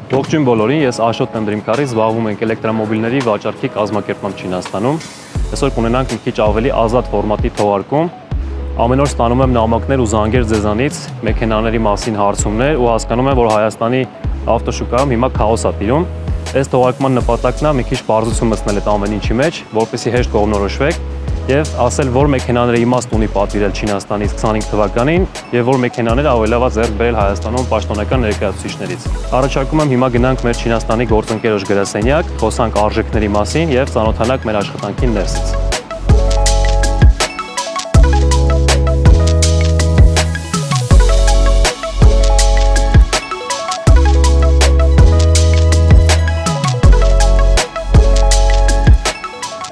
Ողջույն բոլորին, ես Աշոտ եմ Dreamcar-ից, զբաղվում ենք էլեկտրոմոբիլների վաճառքի կազմակերպմամբ Չինաստանում։ Այսօր կունենանք մի քիչ ավելի ազատ ֆորմատի թողարկում։ Ամեն օր ստանում եմ նամակներ ու զանգեր ձեզանից մեքենաների մասին հարցումներ ու հասկանում եմ, որ Հայաստանի ավտոշուկայում հիմա քաոս է տիրում։ Այս թողարկման նպատակն է մի քիչ բարձրություն մտցնել այդ ամեն ինչի մեջ, որպեսզի հեշտ կողմնորոշվեք եւ ասել, որ մեքենաները իմաստ ունի պատվիրել Չինաստանից 25 թվականին եւ որ մեքենաները ավելի լավ է ձեռք բերել Հայաստանում պաշտոնական ներկայացուցիչներից։ Առաջարկում եմ հիմա գնանք մեր Չինաստանի գործընկերոջ գրասենյակ, խոսանք արժեքների մասին եւ ծանոթանանք մեր աշխատանքին ներսից։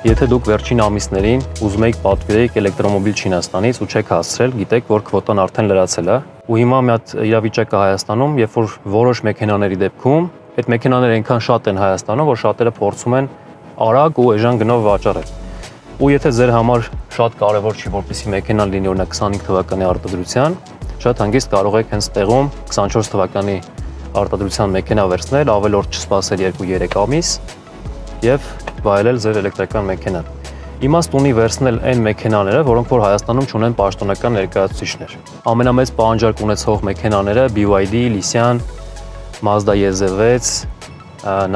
Եթե դուք վերջին ամիսներին ուզում եք պատվիրեք էլեկտրոմոբիլ Չինաստանից ու չեք հասցրել, գիտեք, որ քվոտան արդեն լրացել է, ու հիմա մի հատ իրավիճակ է Հայաստանում, երբ որ որոշ մեքենաների դեպքում այդ մեքենաները այնքան շատ են Հայաստանում, որ շատերը փորձում են արագ ու էժան գնով վաճառել։ Ու եթե ձեր համար շատ կարևոր չի, որպեսզի մեքենան լինի օրինակ 25 թվականի արտադրության, շատ հանգիստ կարող եք հենց տեղում 24 թվականի արտադրության մեքենա վերցնել, ավելորդ չսպասել 2-3 ամիս եւ վայելել ձեր էլեկտրական մեքենան։ Իմաստ ունի վերցնել այն մեքենաները, որոնք որ Հայաստանում չունեն պաշտոնական ներկայացուցիչներ։ Ամենամեծ պահանջարկ ունեցող մեքենաները BYD, Lysian, Mazda EZ6,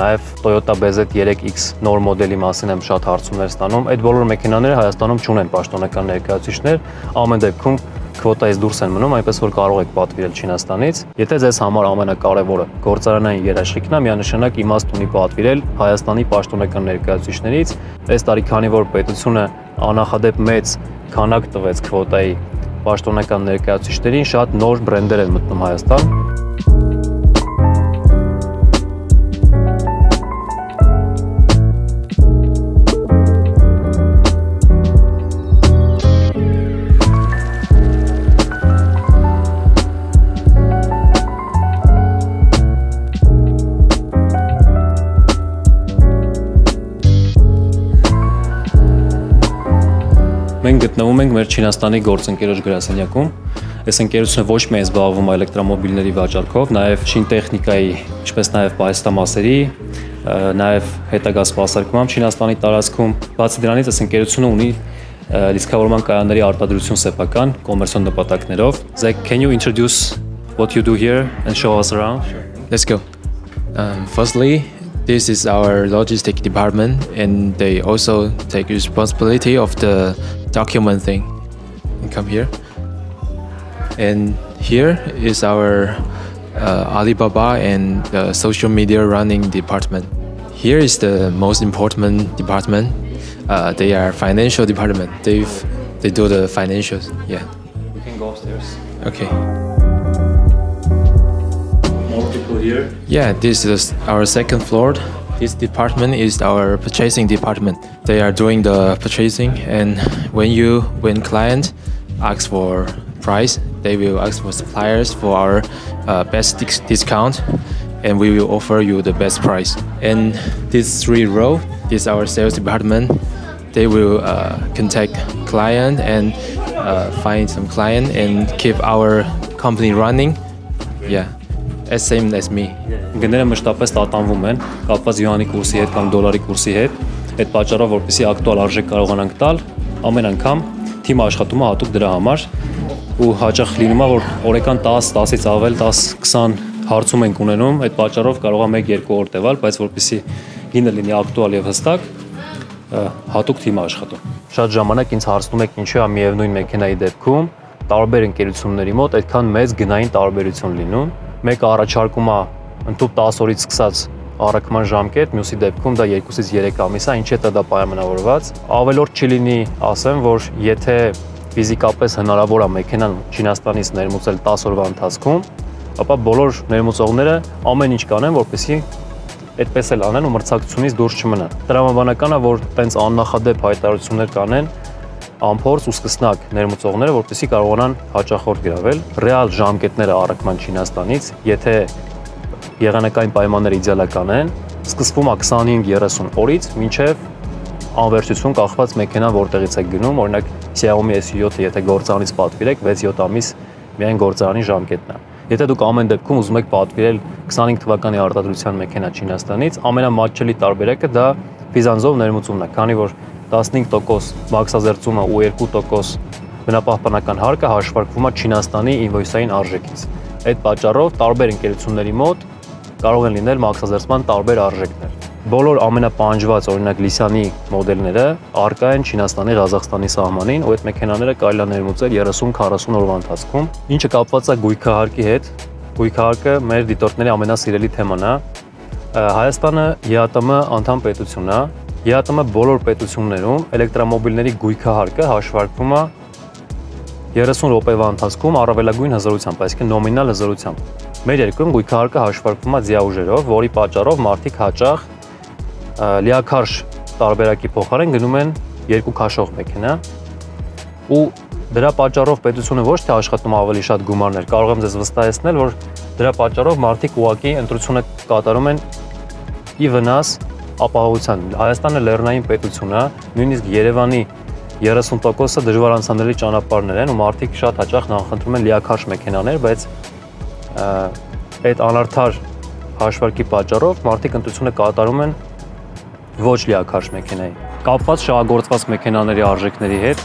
նաև Toyota BZ3X նոր մոդելի մասին եմ շատ հարցումներ ստանում։ Այդ բոլոր մեքենաները Հայաստանում չունեն պաշտոնական ներկայացուցիչներ, ամեն դեպքում քվոտայից դուրս են մնում, այնպես որ կարող եք պատվիրել Չինաստանից։ Եթե ձեզ համար ամենակարևորը գործարանային երաշխիքն է, միանշանակ իմաստ ունի պատվիրել Հայաստանի պաշտոնական ներկայացուցիչներից։ Այս տարի քանի որ պետությունը աննախադեպ մեծ քանակ տվեց քվոտայի պաշտոնական ներկայացուցիչներին, շատ նոր բրենդեր են մտնում Հայաստան։ Մենք գտնվում ենք մեր Չինաստանի գործընկերոջ գրասենյակում։ Այս ընկերությունը ոչ միայն զբաղվում է էլեկտրոմոբիլների վաճառքով, նաև շինտեխնիկայի, ինչպես նաև պահեստամասերի, նաև հետագա սպասարկմամբ Չինաստանի տարածքում։ Բացի դրանից, այս ընկերությունը ունի լիցքավորման կայանների արտադրություն սեփական կոմերցիոն նպատակներով։ Zach, can you introduce what you do here and show us around? Sure. Let's go. Firstly, this is our logistic department, and they also take responsibility of the document thing. And come here. And here is our Alibaba and the social media running department. Here is the most important department. They are financial department. They do the financials. Yeah. We can go upstairs. Okay. More people here. Yeah, this is our second floor. This department is our purchasing department. They are doing the purchasing, and when client asks for price, they will ask for suppliers for our best discount, and we will offer you the best price. And this 3 row is our sales department. They will contact client and find some client and keep our company running. Yeah. As same as me. Գները մշտապես տատանվում են, կապված յուանի կուրսի հետ կամ դոլարի կուրսի հետ։ Այդ պատճառով որպեսզի ակտուալ արժեք կարողանանք տալ, ամեն անգամ թիմը աշխատում է հատուկ դրա համար ու հաճախ լինում է որ օրական 10-10-ից ավել 10-20 հարցում ենք ունենում, այդ պատճառով կարող է 1-2 օր տևալ, բայց որպեսզի գինը լինի ակտուալ եւ հստակ, հատուկ թիմը աշխատում։ Շատ ժամանակ ինձ հարցնում եք ինչու է միևնույն մեքենայի դեպքում տարբեր ընկերությունների մոտ այդքան մեծ գնային տարբերություն լինում։ Մեկը առաջարկում է ընդհանուր 10 օրից սկսած առաքման ժամկետ, մյուսի դեպքում դա 2-ից 3 ամիս է, ինչի՞ է դա պայմանավորված։ Ավելորդ չի լինի ասեմ, որ եթե ֆիզիկապես հնարավոր է մեքենան Չինաստանից ներմուծել 10 օրվա ընթացքում, ապա բոլոր ներմուծողները ամեն ինչ կանեն, որպեսզի այդպես էլ անեն ու մրցակցությունից դուրս չմնան։ Տրամաբանական է, որ տենց աննախադեպ հայտարարություններ կանեն ամփորձ ու սկսնակ ներմուծողները, որպեսզի կարողանան հաճախորդ գրավել ռեալ ժամկետները առաքման Չինաստանից, եթե եղանակային պայմանները իդեալական են, սկսվում է 25-30 օրից մինչև անվերջություն կախված մեքենան որտեղից եք գնում, օրինակ Xiaomi S7-ը եթե գործարանից պատվիրեք 6-7 ամիս միայն գործարանի ժամկետն է։ Եթե դուք ամեն դեպքում ուզում եք պատվիրել 25 թվականի արտադրության մեքենա Չինաստանից, ամենամատչելի տարբերակը դա ֆիզանզով ներմուծումն է, քանի որ 15% մաքսազերծումը ու 2% բնապահպանական հարկը հաշվարկվում է Չինաստանի ինվոյսային արժեքից։ Այդ պատճառով տարբեր ընկերությունների մոտ կարող են լինել մաքսազերծման տարբեր արժեքներ։ Բոլոր ամենապահանջված օրինակ լիսյանի մոդելները առկա են Չինաստանի, Ղազախստանի սահմանին, ու այդ մեքենաները կարելի է ներմուծել 30-40 օրվա ընթացքում, ինչը կապված է գույքահարկի հետ։ Գույքահարկը մեր դիտորդների ամենասիրելի թեման է։ Հայաստանը ԵԱՏՄ անդամ պետություն է։ ԵԱՏՄ բոլոր պետություններում էլեկտրոմոբիլների գույքահարկը հաշվարկվում է 30 րոպեվա ընթացքում առավելագույն հզորությամբ, այսինքն նոմինալ հզորությամբ։ Մեր երկրում գույքահարկը հաշվարկվում է ձիաուժերով, որի պատճառով մարդիկ հաճախ լիակարժ տարբերակի փոխարեն գնում են երկու քաշող մեքենա, ու դրա պատճառով պետությունը ոչ թե աշխատում ավելի շատ գումարներ, կարող եմ ձեզ վստահեցնել, որ դրա պատճառով մարդիկ ուղղակի ընտրությունը կատարում են ի վնաս ապահովության։ Հայաստանը լեռնային պետություն է, նույնիսկ Երևանի 30%-ը դժվար անցանելի ճանապարհներ են, ու մարդիկ շատ հաճախ նախընտրում են լիակարժ մեքենաներ, բայց այդ անարդար հաշվարկի պատճառով մարդիկ ընտրությունը կատարում են ոչ լիակարժ մեքենայի։ Կապված շահագործված մեքենաների արժեքների հետ,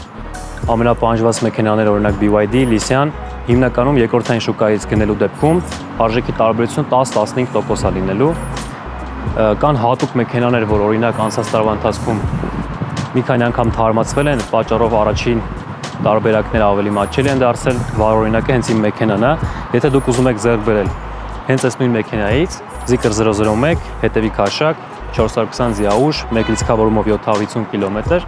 ամենապահանջված մեքենաները օրինակ BYD, լիսյան, հիմնականում երկրորդային շուկայից գնելու դեպքում արժեքի տարբերությունը 10-15% է լինելու։ Կան հատուկ մեքենաներ, որ օրինակ անցած տարվա ընթացքում մի քանի անգամ թարմացվել են, պատճառով առաջին տարբերակները ավելի մատչելի են դարձել։ Վառ օրինակը հենց իմ մեքենան է։ Եթե դուք ուզում եք ձեռք բերել հենց այս նույն մեքենայից, Zikr 001, հետևի քաշակ, 420 ձիաուժ, 1 լիցքավորումով 750 կիլոմետր,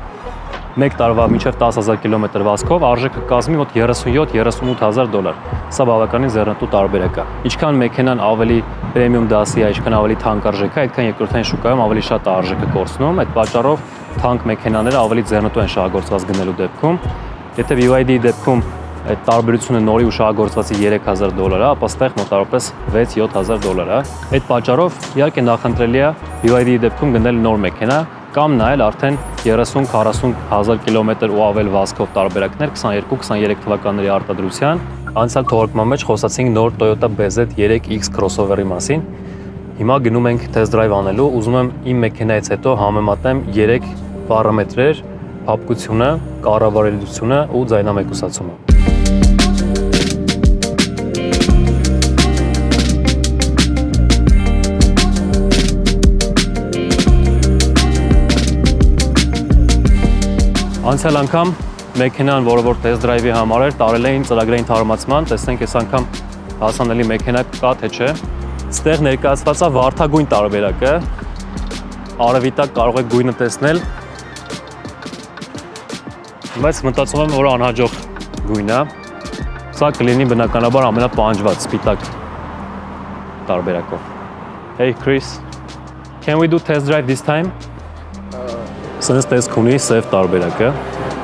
1 տարվա մինչև 10,000 կիլոմետր վազքով արժեքը կազմի մոտ 37-38,000 դոլար։ Սա բավականին ձեռնտու տարբերակ է։ Ինչքան մեքենան ավելի պրեմիում դասի է, ինչքան ավելի թանկարժեք է, այդքան երկրորդային շուկայում ավելի շատ է արժեքը կորցնում։ Այդ պատճառով թանկ մեքենաները ավելի ձեռնտու են շահագործված գնելու դեպքում։ Եթե BYD-ի դեպքում այդ տարբերությունը նորի ու շահագործվածի 3000 դոլար է, ապա ստեղ մոտավորապես 6-7000 դոլար է։ Այդ պատճառով իհարկե նախընտրելի է BYD-ի դեպքում գնել նոր մեքենա կամ նայել արդեն 30-40 հազար կիլոմետր ու ավել վազքով տարբերակներ 22-23 թվականների արտադրության։ Անցյալ թողարկման մեջ խոսացինք նոր Toyota BZ3X crossover-ի մասին։ Հիմա գնում ենք test drive անելու, ուզում եմ իմ մեքենայից հետո համեմատեմ 3 պարամետրեր՝ փափկությունը, կառավարելիությունը ու ձայնամեկուսացումը։ Անցյալ անգամ մեքենան, որը որ test drive-ի համար էր, տարել էին ծրագրային թարմացման, տեսնենք այս անգամ հասանելի մեքենա կա թե չէ։ Ստեղ ներկայացված է վարդագույն տարբերակը, արևի տակ կարող եք գույնը տեսնել, բայց մտածում եմ, որ անհաջող գույն է։ Սա կլինի բնականաբար ամենապահանջված սպիտակ տարբերակով։ Hey Chris, can we do test drive this time? Սենց տեսք ունի սև տարբերակը,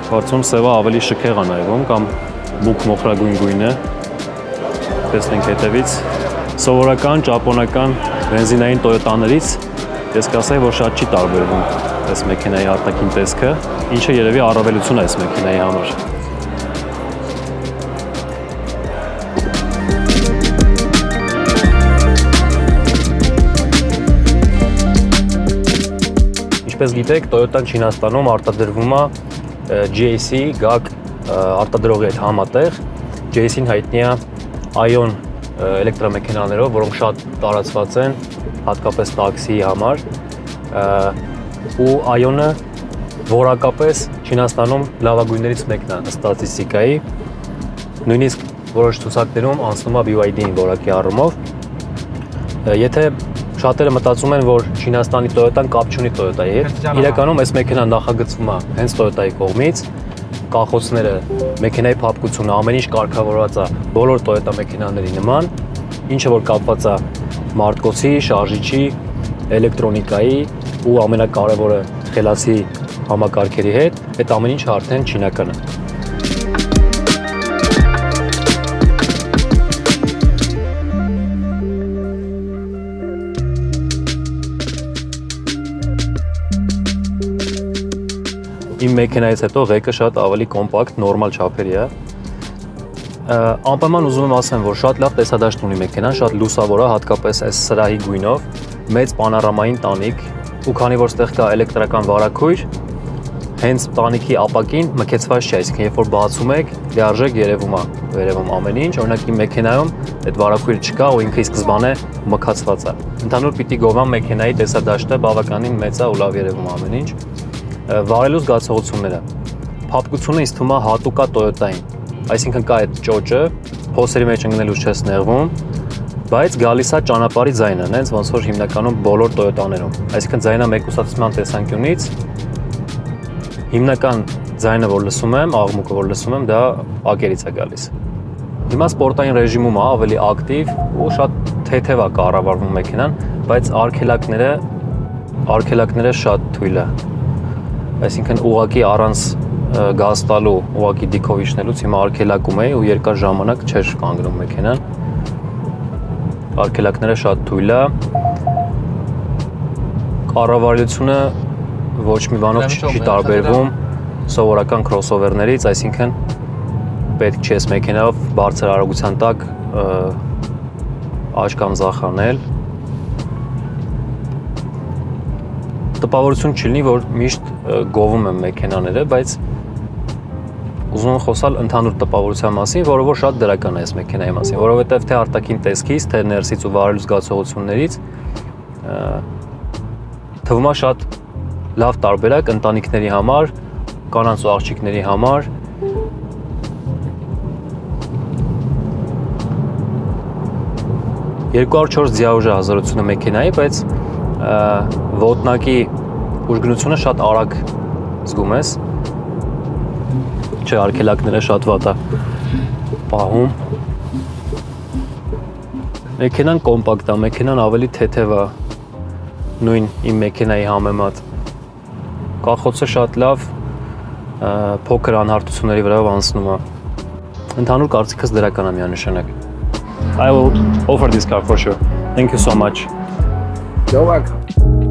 կարծում սևը ավելի շքեղ է նայվում կամ մուգ մոխրագույն գույնը, տեսնենք հետևից, սովորական, ճապոնական, բենզինային Toyota-ներից ես կասեի, որ շատ չի տարբերվում այս մեքենայի արտաքին տեսքը, ինչը երևի առավելություն է այս մեքենայի համար։ Ինչպես գիտեք, Toyota-ն Չինաստանում արտադրվում է GAC GAC արտադրողի հետ համատեղ։ GAC-ն հայտնի է Ion էլեկտրամեքենաներով, որոնք շատ տարածված են, հատկապես տաքսիի համար, ու Ion-ը որակապես Չինաստանում լավագույններից մեկն է ստատիստիկայի, նույնիսկ որոշ ցուցակներում անցնում է BYD-ին որակի առումով։ Եթե շատերը մտածում են, որ Չինաստանի Toyota-ն կապ չունի Toyota-ի հետ, իրականում այս մեքենան նախագծվում է հենց Toyota-ի կողմից, կախոցները, մեքենայի փափկությունը, ամեն ինչ կարգավորված է բոլոր Toyota մեքենաների նման, ինչը որ կապված է մարտկոցի, շարժիչի, էլեկտրոնիկայի ու ամենակարևորը խելացի համակարգերի հետ, այդ ամեն ինչը արդեն չինական է։ Իմ մեքենայից հետո ղեկը շատ ավելի կոմպակտ, նորմալ չափերի է։ Անպայման ուզում եմ ասեմ, որ շատ լավ տեսադաշտ ունի մեքենան, շատ լուսավոր է, հատկապես այս սրահի գույնով, մեծ պանորամային տանիք, ու քանի որ ստեղ կա էլեկտրական վարակույր, հենց տանիքի ապակին մքեցված չէ, այսինքն երբ որ բացում եք, լիարժեք երևում ամեն ինչ, օրինակ իմ մեքենայում այդ վարակույրը չկա ու ինքը ի սկզբանե մքացված է։ Ընդհանուր պիտի գովամ մեքենայի տեսադաշտը բավականին մեծ է ու լավ երևում ամեն ինչ։ Վարելու զգացողությունները։ Փափկությունը ինձ թվում է հատուկ է Toyota-ին, այսինքն կա այդ ճոճը, փոսերի մեջ ընկնելուց չես նեղվում, բայց գալիս է ճանապարհի ձայնը, հենց ոնց որ հիմնականում բոլոր Toyota-ներում։ Այսինքն ձայնը մեկուսացման տեսանկյունից հիմնական ձայնը, որ լսում եմ, աղմուկը, որ լսում եմ, դա ակերից է գալիս։ Հիմա սպորտային ռեժիմում է, ավելի ակտիվ ու շատ թեթև է կառավարվում մեքենան, բայց արգելակները շատ թույլ է։ Այսինքն ուղղակի առանց գազ տալու, ուղղակի դիքով իջնելուց հիմա արգելակում էի ու երկար ժամանակ չէր կանգնում մեքենան։ Արգելակները շատ թույլ է։ Կառավարությունը ոչ մի բանով չի տարբերվում սովորական քրոսովերներից, այսինքն պետք չի այս մեքենայով բարձր արագության տակ աչք կամ ձախ անել։ Տպավորություն չլինի, որ միշտ գովում եմ մեքենաները, բայց ուզում եմ խոսալ ընդհանուր տպավորության մասին, որը որ շատ դրական է այս մեքենայի մասին, որովհետև թե արտաքին տեսքից, թե ներսից ու վարելու զգացողություններից թվում է շատ լավ տարբերակ ընտանիքների համար, կանանց ու աղջիկների համար։ $204 ձիաուժ է հզորությունը մեքենայի, բայց ոտնակի ուժգնությունը շատ արագ զգում ես։ Չէ, արգելակները շատ վատ է պահում։ Մեքենան կոմպակտ է, մեքենան ավելի թեթև է, նույն իմ մեքենայի համեմատ։ Կախոցը շատ լավ, փոքր անհարթությունների վրայով անցնում է։ Ընդհանուր կարծիքս դրական է միանշանակ։ I will offer this car for sure. Thank you so much. You're welcome.